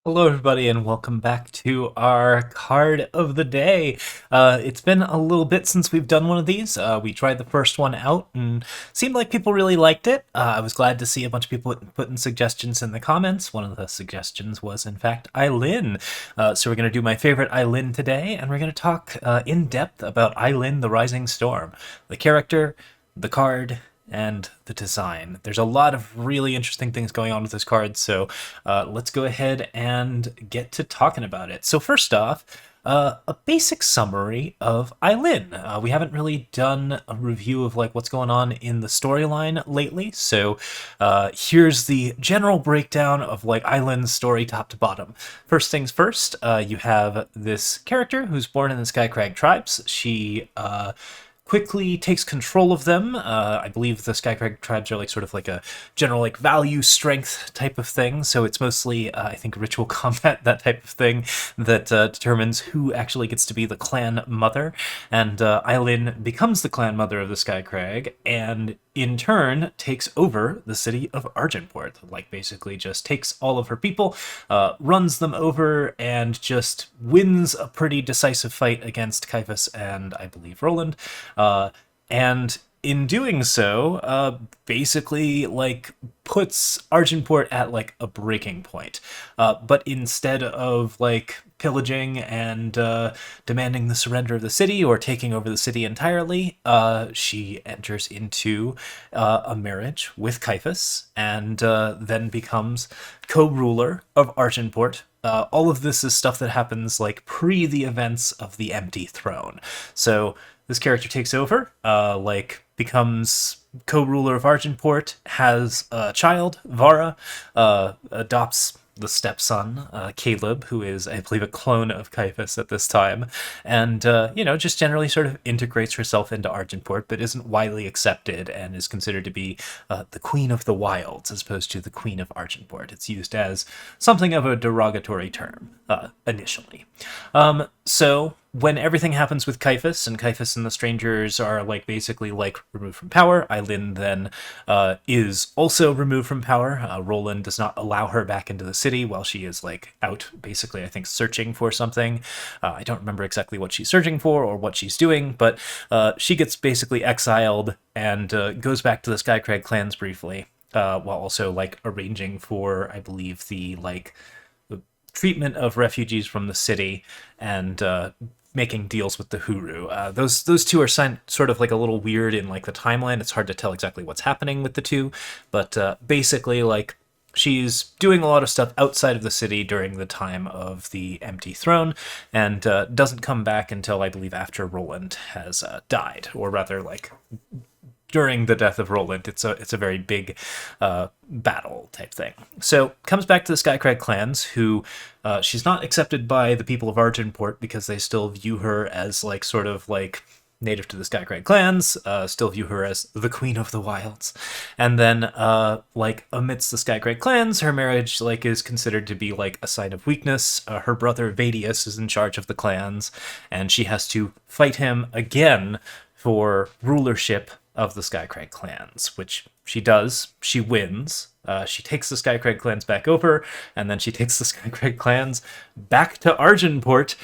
Hello, everybody, and welcome back to our card of the day. It's been a little bit since we've done one of these. We tried the first one out and seemed like people really liked it. I was glad to see a bunch of people putting suggestions in the comments. One of the suggestions was, in fact, Eilyn. So we're going to do my favorite Eilyn today, and we're going to talk in depth about Eilyn the Rising Storm, the character, the card, and the design. There's a lot of really interesting things going on with this card, so let's go ahead and get to talking about it. So first off, a basic summary of Eilyn. We haven't really done a review of like what's going on in the storyline lately, so here's the general breakdown of like Eilyn's story top to bottom. First things first, you have this character who's born in the Skycrag tribes. She quickly takes control of them. I believe the Skycrag tribes are like sort of like a general like value strength type of thing. So it's mostly I think ritual combat, that type of thing, that determines who actually gets to be the clan mother. And Eilyn becomes the clan mother of the Skycrag, and in turn takes over the city of Argentport. Like basically just takes all of her people, runs them over, and just wins a pretty decisive fight against Caiaphas and I believe Roland. And in doing so, basically like puts Argentport at like a breaking point. But instead of like pillaging and demanding the surrender of the city or taking over the city entirely, she enters into a marriage with Caiaphas and then becomes co-ruler of Argentport. All of this is stuff that happens like pre the events of the Empty Throne. So this character takes over, becomes co-ruler of Argentport, has a child, Vara, adopts the stepson, Caleb, who is, I believe, a clone of Caiaphas at this time, and, just generally sort of integrates herself into Argentport, but isn't widely accepted and is considered to be the Queen of the Wilds as opposed to the Queen of Argentport. It's used as something of a derogatory term, initially. So when everything happens with Caiaphas, and Caiaphas and the strangers are like basically like removed from power, Aylin then is also removed from power. Roland does not allow her back into the city while she is like out, basically I think searching for something. I don't remember exactly what she's searching for or what she's doing, but she gets basically exiled and goes back to the Skycrag clans briefly, while also like arranging for, I believe, the like treatment of refugees from the city and making deals with the Huru. Those two are sort of like a little weird in like the timeline. It's hard to tell exactly what's happening with the two, but basically like she's doing a lot of stuff outside of the city during the time of the Empty Throne, and doesn't come back until I believe after Roland has died, or rather like during the death of Roland. It's a very big battle type thing. So comes back to the Skycrag clans, who she's not accepted by the people of Argentport because they still view her as like sort of like native to the Skycrag clans, still view her as the Queen of the Wilds. And then like amidst the Skycrag clans, her marriage like is considered to be like a sign of weakness. Her brother Vadius is in charge of the clans, and she has to fight him again for rulership of the Skycrag clans, which she does. She wins. She takes the Skycrag clans back over, and then she takes the Skycrag clans back to Argentport,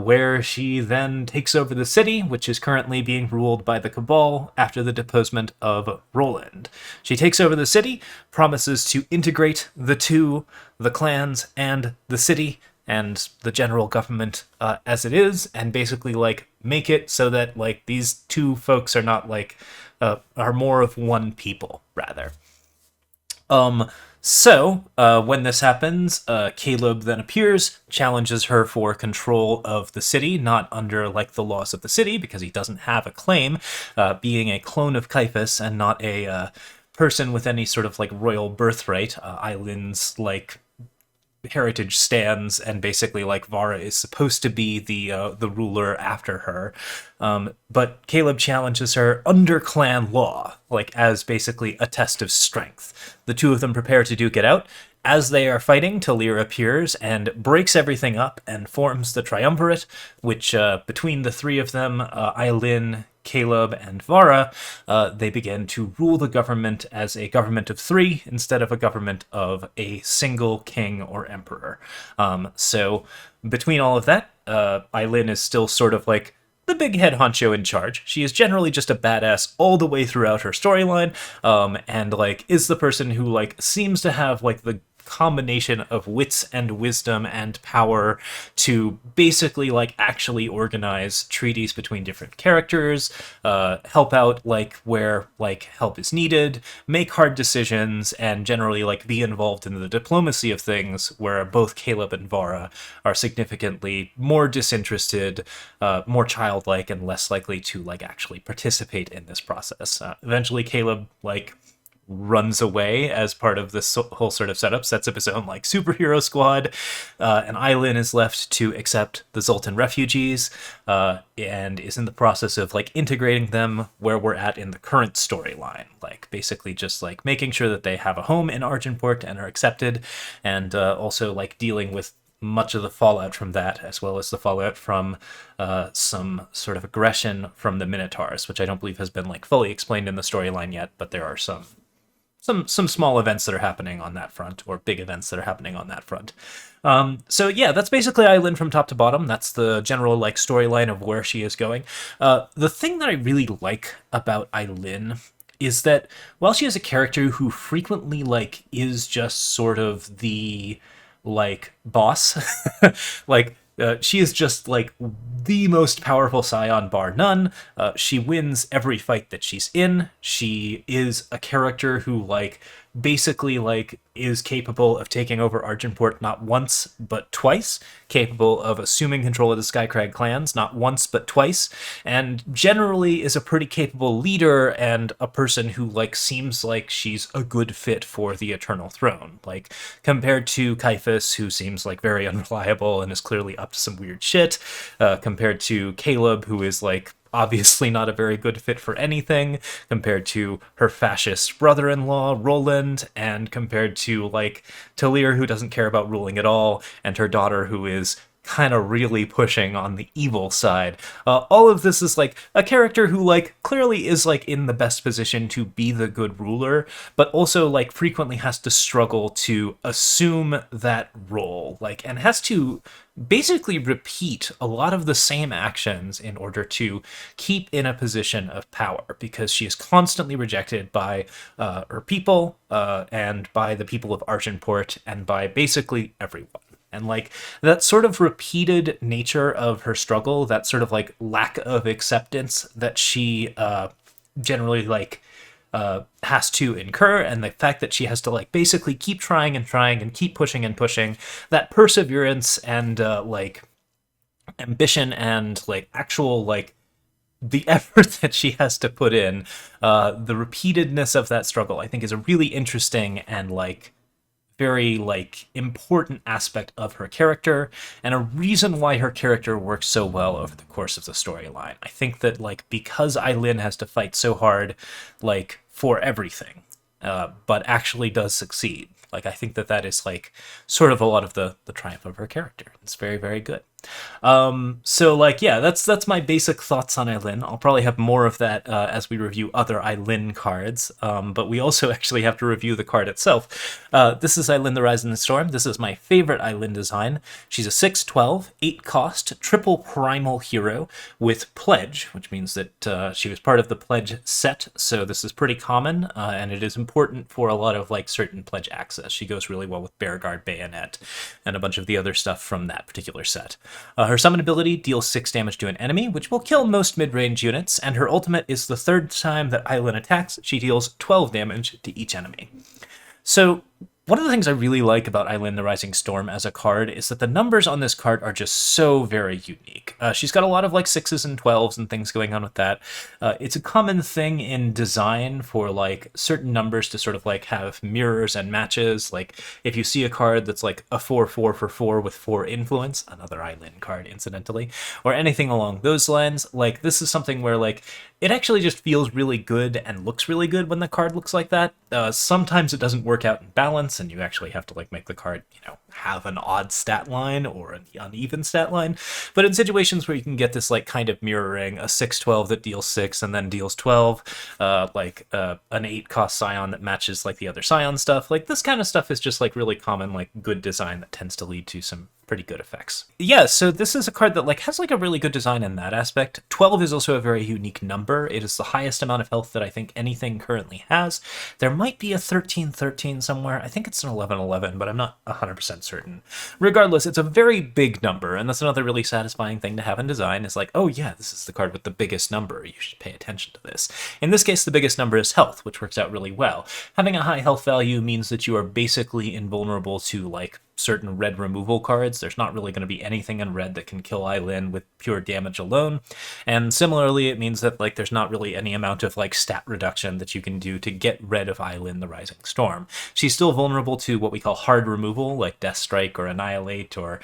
where she then takes over the city, which is currently being ruled by the Cabal after the deposement of Roland. She takes over the city, promises to integrate the two, the clans and the city, and the general government as it is, and basically like make it so that like these two folks are not like are more of one people rather. When this happens, Caleb then appears, challenges her for control of the city, not under like the laws of the city because he doesn't have a claim, being a clone of Caiaphas and not a person with any sort of like royal birthright. Eilyn's like heritage stands, and basically like Vara is supposed to be the ruler after her, but Caleb challenges her under clan law, like as basically a test of strength. The two of them prepare to duke it out. As they are fighting, Talir appears and breaks everything up and forms the Triumvirate, which between the three of them, Aylin, Caleb and Vara, they begin to rule the government as a government of three instead of a government of a single king or emperor. So between all of that, Eilyn is still sort of like the big head honcho in charge. She is generally just a badass all the way throughout her storyline, and like is the person who like seems to have like the combination of wits and wisdom and power to basically like actually organize treaties between different characters, help out like where like help is needed, make hard decisions, and generally like be involved in the diplomacy of things where both Caleb and Vara are significantly more disinterested, more childlike, and less likely to like actually participate in this process. Eventually Caleb like runs away as part of this whole sort of setup, sets up his own like superhero squad, and Aylin is left to accept the Zoltan refugees, and is in the process of like integrating them where we're at in the current storyline, like basically just like making sure that they have a home in Argenport and are accepted, and also like dealing with much of the fallout from that, as well as the fallout from some sort of aggression from the Minotaurs, which I don't believe has been like fully explained in the storyline yet, but there are some small events that are happening on that front, or big events that are happening on that front. So yeah, that's basically Eilyn from top to bottom. That's the general like storyline of where she is going. The thing that I really like about Eilyn is that while she is a character who frequently like is just sort of the like boss, like she is just like the most powerful scion bar none. She wins every fight that she's in. She is a character who like basically like is capable of taking over Argenport not once but twice, capable of assuming control of the Skycrag clans not once but twice, and generally is a pretty capable leader and a person who like seems like she's a good fit for the Eternal Throne. Like compared to Caiaphas, who seems like very unreliable and is clearly up to some weird shit, compared to Caleb, who is like obviously not a very good fit for anything, compared to her fascist brother-in-law, Roland, and compared to, like, Talir, who doesn't care about ruling at all, and her daughter, who is kind of really pushing on the evil side. All of this is, like, a character who, like, clearly is, like, in the best position to be the good ruler, but also, like, frequently has to struggle to assume that role, like, and has to basically repeat a lot of the same actions in order to keep in a position of power, because she is constantly rejected by her people, and by the people of Argenport, and by basically everyone. And like that sort of repeated nature of her struggle, that sort of like lack of acceptance that she generally like has to incur, and the fact that she has to like basically keep trying and trying and keep pushing and pushing, that perseverance and like ambition and like actual like the effort that she has to put in, the repeatedness of that struggle, I think is a really interesting and like very like important aspect of her character, and a reason why her character works so well over the course of the storyline. I think that like because Eilyn has to fight so hard like for everything, but actually does succeed, like I think that that is like sort of a lot of the triumph of her character. It's very, very good. So like, yeah, that's my basic thoughts on Eilyn. I'll probably have more of that as we review other Eilyn cards, but we also actually have to review the card itself. This is Eilyn the Rise in the Storm. This is my favorite Eilyn design. She's a 6/12, 8 cost, triple primal hero with Pledge, which means that she was part of the Pledge set, so this is pretty common, and it is important for a lot of like certain Pledge access. She goes really well with Bearguard Bayonet and a bunch of the other stuff from that particular set. Her summon ability deals 6 damage to an enemy, which will kill most mid-range units, and her ultimate is the third time that Eilyn attacks, she deals 12 damage to each enemy. So one of the things I really like about Eilyn the Rising Storm as a card is that the numbers on this card are just so very unique. She's got a lot of like 6s and 12s and things going on with that. It's a common thing in design for like certain numbers to sort of like have mirrors and matches. Like if you see a card that's like a 4/4 for 4 with 4 influence, another Eilyn card incidentally, or anything along those lines, like this is something where like it actually just feels really good and looks really good when the card looks like that. Sometimes it doesn't work out in balance. balance, and you actually have to like make the card, have an odd stat line or an uneven stat line. But in situations where you can get this like kind of mirroring a 6/12 that deals 6 and then deals 12, an 8 cost Scion that matches like the other Scion stuff, like this kind of stuff is just like really common, like good design that tends to lead to some pretty good effects. Yeah, so this is a card that like has like a really good design in that aspect. 12 is also a very unique number. It is the highest amount of health that I think anything currently has. There might be a 13/13 somewhere. I think it's an 11/11, but I'm not 100% certain. Regardless, it's a very big number, and that's another really satisfying thing to have in design is like, oh yeah, this is the card with the biggest number. You should pay attention to this. In this case, the biggest number is health, which works out really well. Having a high health value means that you are basically invulnerable to like certain red removal cards. There's not really going to be anything in red that can kill Eilyn with pure damage alone. And similarly, it means that like there's not really any amount of like stat reduction that you can do to get rid of Eilyn the Rising Storm. She's still vulnerable to what we call hard removal, like Death Strike or Annihilate or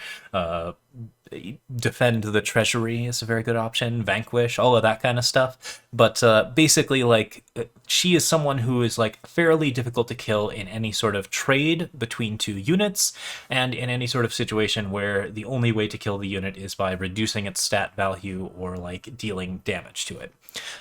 Defend the Treasury is a very good option, Vanquish, all of that kind of stuff. But basically, like, she is someone who is like fairly difficult to kill in any sort of trade between two units, and in any sort of situation where the only way to kill the unit is by reducing its stat value or like dealing damage to it.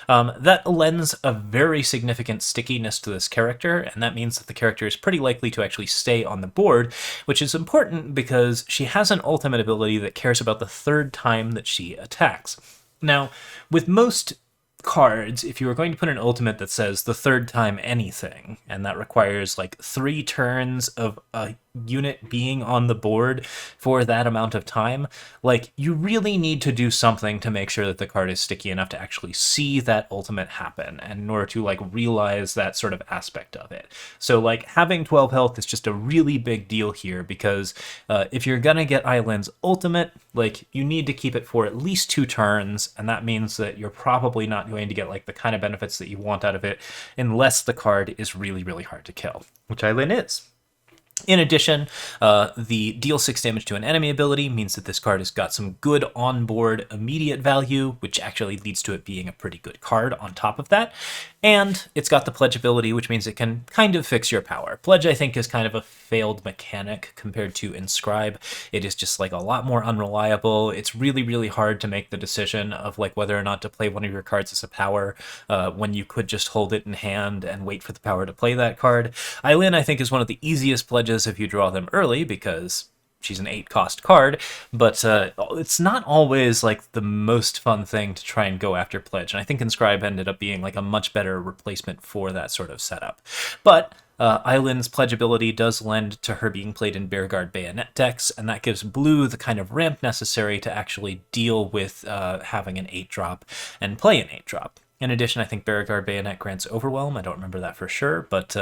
That lends a very significant stickiness to this character, and that means that the character is pretty likely to actually stay on the board, which is important because she has an ultimate ability that cares about the third time that she attacks. Now, with most cards, if you are going to put an ultimate that says the third time anything, and that requires like 3 turns of a unit being on the board for that amount of time, like you really need to do something to make sure that the card is sticky enough to actually see that ultimate happen, and in order to like realize that sort of aspect of it. So like having 12 health is just a really big deal here, because if you're gonna get Eilyn's ultimate, like you need to keep it for at least 2 turns, and that means that you're probably not going to get like the kind of benefits that you want out of it unless the card is really, really hard to kill, which Eilyn is. In addition, the deal 6 damage to an enemy ability means that this card has got some good on-board immediate value, which actually leads to it being a pretty good card on top of that. And it's got the Pledge ability, which means it can kind of fix your power. Pledge, I think, is kind of a failed mechanic compared to Inscribe. It is just like a lot more unreliable. It's really, really hard to make the decision of like whether or not to play one of your cards as a power when you could just hold it in hand and wait for the power to play that card. Aylin, I think, is one of the easiest pledges if you draw them early, because she's an 8-cost card, but it's not always like the most fun thing to try and go after Pledge, and I think Inscribe ended up being like a much better replacement for that sort of setup. But Eilyn's Pledge ability does lend to her being played in Bearguard Bayonet decks, and that gives blue the kind of ramp necessary to actually deal with having an 8-drop and play an 8-drop. In addition, I think Bearguard Bayonet grants Overwhelm. I don't remember that for sure, but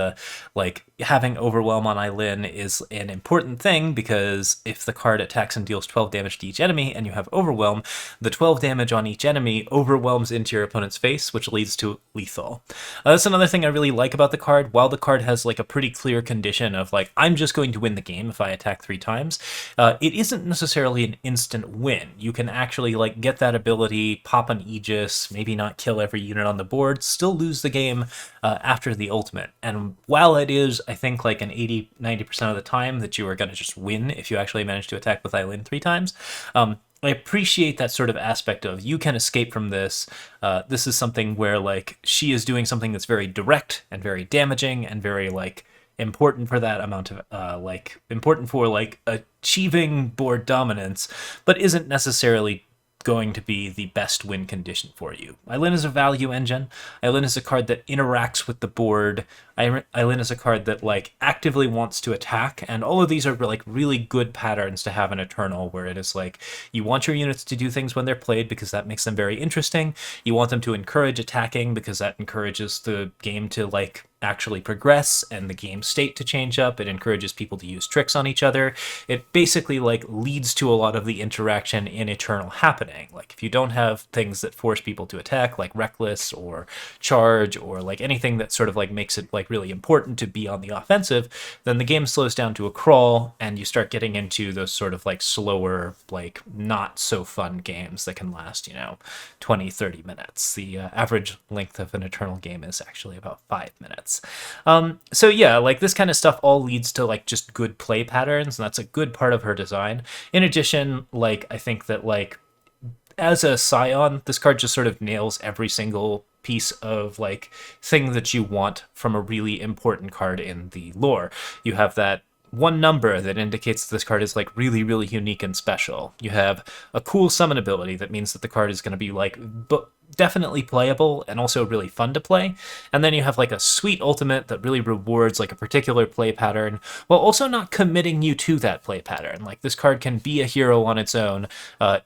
like having Overwhelm on Eilyn is an important thing, because if the card attacks and deals 12 damage to each enemy and you have Overwhelm, the 12 damage on each enemy overwhelms into your opponent's face, which leads to lethal. That's another thing I really like about the card. While the card has like a pretty clear condition of like, I'm just going to win the game if I attack 3 times, it isn't necessarily an instant win. You can actually like get that ability, pop an Aegis, maybe not kill every unit on the board, still lose the game after the ultimate. And while it is, I think, like an 80-90% of the time that you are going to just win if you actually manage to attack with Eilyn 3 times, I appreciate that sort of aspect of you can escape from this. This is something where like she is doing something that's very direct and very damaging and very like important for that amount of important for like achieving board dominance, but isn't necessarily going to be the best win condition for you. Eilyn is a value engine. Eilyn is a card that interacts with the board. Eilyn is a card that like actively wants to attack, and all of these are like really good patterns to have in Eternal, where it is like you want your units to do things when they're played because that makes them very interesting. You want them to encourage attacking because that encourages the game to like actually progress and the game state to change up. It encourages people to use tricks on each other. It basically like leads to a lot of the interaction in Eternal happening. Like if you don't have things that force people to attack, like Reckless or Charge, or like anything that sort of like makes it like really important to be on the offensive, then the game slows down to a crawl and you start getting into those sort of like slower, like not so fun games that can last, 20-30 minutes. The average length of an Eternal game is actually about 5 minutes. sets. So yeah, like this kind of stuff all leads to like just good play patterns, and that's a good part of her design. In addition, like I think that like as a Scion, this card just sort of nails every single piece of like thing that you want from a really important card in the lore. You have that one number that indicates this card is like really, really unique and special. You have a cool summon ability that means that the card is going to be like definitely playable and also really fun to play. And then you have like a sweet ultimate that really rewards like a particular play pattern while also not committing you to that play pattern. Like this card can be a hero on its own,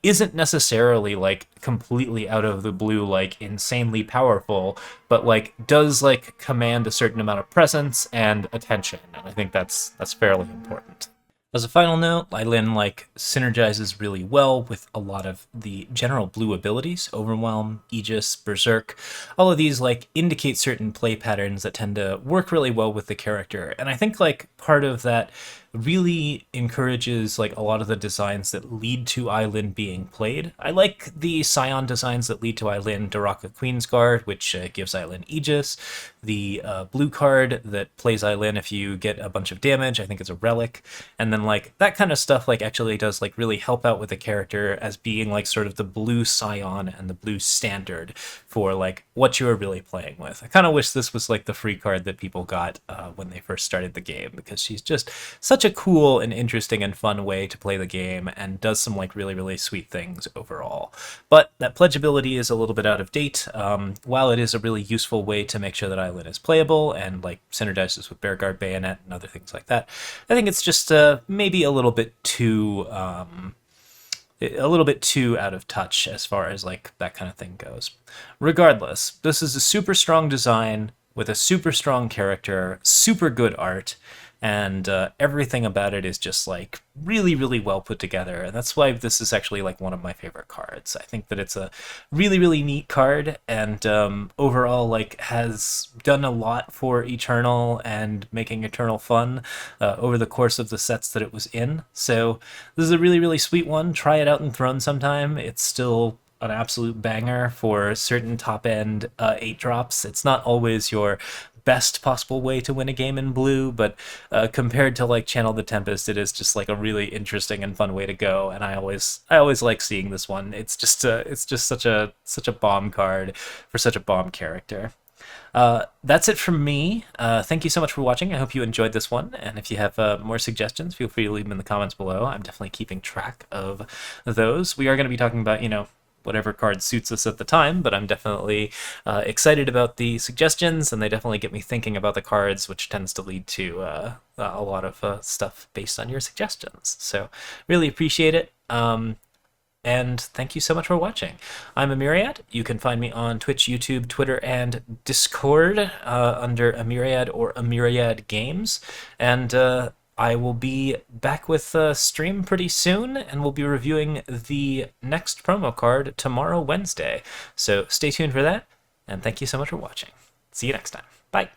isn't necessarily like completely out of the blue, like insanely powerful, but like does like command a certain amount of presence and attention. And I think that's fairly important. As a final note, Eilyn like synergizes really well with a lot of the general blue abilities, Overwhelm, Aegis, Berserk. All of these like indicate certain play patterns that tend to work really well with the character. And I think like part of that really encourages like a lot of the designs that lead to Eilyn being played. I like the Scion designs that lead to Eilyn Daraka Queensguard, which gives Eilyn Aegis. The blue card that plays Eilyn if you get a bunch of damage, I think is a relic. And then like that kind of stuff like actually does like really help out with the character as being like sort of the blue Scion and the blue standard for like what you are really playing with. I kind of wish this was like the free card that people got when they first started the game, because she's just such a cool and interesting and fun way to play the game and does some like really, really sweet things overall. But that pledgeability is a little bit out of date. While it is a really useful way to make sure that Eilyn is playable and like synergizes with Bearguard Bayonet and other things like that, I think it's just maybe a little bit too out of touch as far as like that kind of thing goes. Regardless, this is a super strong design with a super strong character, super good art, and everything about it is just like really, really well put together. And that's why this is actually like one of my favorite cards. I think that it's a really, really neat card, and overall like has done a lot for Eternal and making Eternal fun over the course of the sets that it was in. So this is a really, really sweet one. Try it out in Throne sometime. It's still an absolute banger for certain top end 8-drops. It's not always your best possible way to win a game in blue, but compared to like Channel the Tempest, it is just like a really interesting and fun way to go. And I always like seeing this one. It's just such a bomb card for such a bomb character. That's it from me. Thank you so much for watching. I hope you enjoyed this one, and if you have more suggestions, feel free to leave them in the comments below. I'm definitely keeping track of those. We are going to be talking about, you know, whatever card suits us at the time, but I'm definitely excited about the suggestions, and they definitely get me thinking about the cards, which tends to lead to a lot of stuff based on your suggestions. So really appreciate it. And thank you so much for watching. I'm a Myriad. You can find me on Twitch, YouTube, Twitter, and Discord under a Myriad or a Myriad Games. And I will be back with a stream pretty soon, and we'll be reviewing the next promo card tomorrow, Wednesday. So stay tuned for that, and thank you so much for watching. See you next time. Bye.